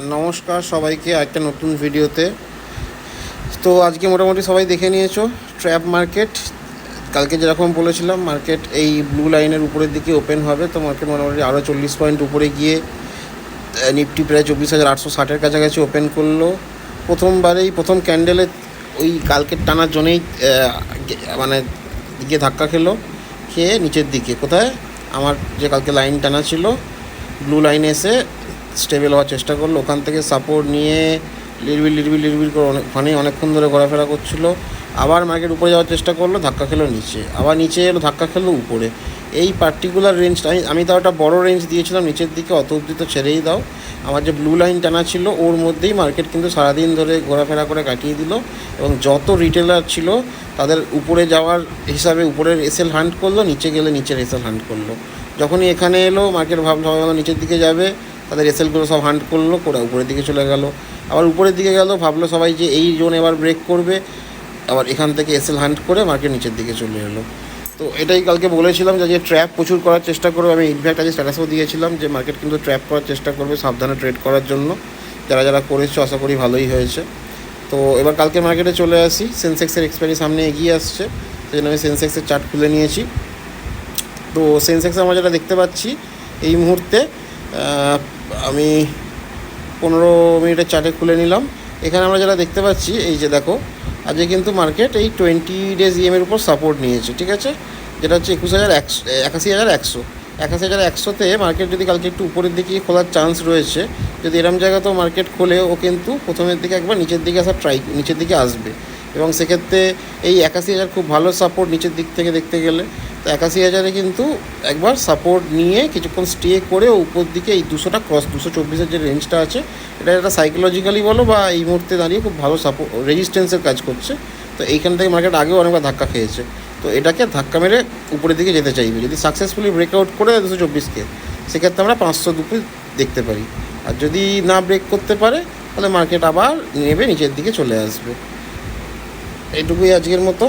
নমস্কার সবাইকে একটা নতুন ভিডিওতে। তো আজকে মোটামুটি সবাই দেখে নিয়েছো ট্র্যাপ মার্কেট। কালকে যেরকম বলেছিলাম মার্কেট এই ব্লু লাইনের উপরের দিকে ওপেন হবে, তো মার্কেট মোটামুটি আরও 40 পয়েন্ট উপরে গিয়ে নিফটি প্রায় 24,860-এর কাছাকাছি ওপেন করলো। প্রথম ক্যান্ডেলে ওই কালকের টানার জন্যেই মানে দিকে ধাক্কা খেয়ে নিচের দিকে কোথায় আমার যে কালকে লাইন টানা ছিল ব্লু লাইনে এসে স্টেবল হওয়ার চেষ্টা করলো। ওখান থেকে সাপোর্ট নিয়ে লিরবিল করে ওখানেই অনেকক্ষণ ধরে ঘোরাফেরা করছিলো। আবার মার্কেট উপরে যাওয়ার চেষ্টা করলো, ধাক্কা খেলো নিচে, আবার নিচে এলো, ধাক্কা খেলো উপরে। এই পার্টিকুলার রেঞ্জটা আমি তাও একটা বড়ো রেঞ্জ দিয়েছিলাম নিচের দিকে, অত অবধি তো ছেড়েই দাও। আমার যে ব্লু লাইন টানা ছিল ওর মধ্যেই মার্কেট কিন্তু সারাদিন ধরে ঘোরাফেরা করে কাটিয়ে দিল, এবং যত রিটেলার ছিল তাদের উপরে যাওয়ার হিসাবে উপরের এসএল হান্ট করলো, নিচে গেলে নিচের এসএল হান্ট করলো। যখনই এখানে এলো মার্কেট ভাবলো নিচের দিকে যাবে, তাদের এসএলগুলো সব হান্ট করলো করে উপরের দিকে চলে গেল। আবার উপরের দিকে গেল, ভাবলো সবাই যে এই জোন এবার ব্রেক করবে, আবার এখান থেকে এসএল হান্ট করে মার্কেট নিচের দিকে চলে এলো। তো এটাই কালকে বলেছিলাম যে ট্র্যাপ প্রচুর করার চেষ্টা করবে। আমি ইনফ্যাক্ট আজ স্ট্যাটাসও দিয়েছিলাম যে মার্কেট কিন্তু ট্র্যাপ করার চেষ্টা করবে, সাবধানে ট্রেড করার জন্য। যারা করেছো আশা করি ভালোই হয়েছে। তো এবার কালকে মার্কেটে চলে আসি। সেন্সেক্সের এক্সপায়ারি সামনে এগিয়ে আসছে, সেই জন্য আমি সেন্সেক্সের চার্ট খুলে নিয়েছি। তো সেন্সেক্সে আমরা যেটা দেখতে পাচ্ছি এই মুহূর্তে, আমি 15 মিনিটের চার্টে খুলে নিলাম। এখানে আমরা যেটা দেখতে পাচ্ছি এই যে দেখো, আজকে কিন্তু মার্কেট এই 20 ডেজ ইএমের উপর সাপোর্ট নিয়েছে, ঠিক আছে, যেটা হচ্ছে 81,100তে মার্কেট যদি কালকে একটু উপরের দিকে খোলার চান্স রয়েছে। যদি এরম জায়গাতেও মার্কেট খোলে, ও কিন্তু প্রথমের দিকে একবার নিচের দিকে নিচের দিকে আসবে, এবং সেক্ষেত্রে এই 81,000 খুব ভালো সাপোর্ট নিচের দিক থেকে দেখতে গেলে। তো 81,000-এ কিন্তু একবার সাপোর্ট নিয়ে কিছুক্ষণ স্টে করে উপর দিকে এই 200টা ক্রস 224-এর যে রেঞ্জটা আছে, এটা একটা সাইকোলজিক্যালি বলো বা এই মুহূর্তে দাঁড়িয়ে খুব ভালো রেজিস্ট্যান্সের কাজ করছে। তো এইখান থেকে মার্কেট আগেও অনেকবার ধাক্কা খেয়েছে, তো এটাকে ধাক্কা মেরে উপরের দিকে যেতে চাইবে। যদি সাকসেসফুলি ব্রেকআউট করে 224কে, সেক্ষেত্রে আমরা 502 দেখতে পারি। আর যদি না ব্রেক করতে পারে তাহলে মার্কেট আবার নেবে নিচের দিকে চলে আসবে। এইটুকুই আজকের মতো।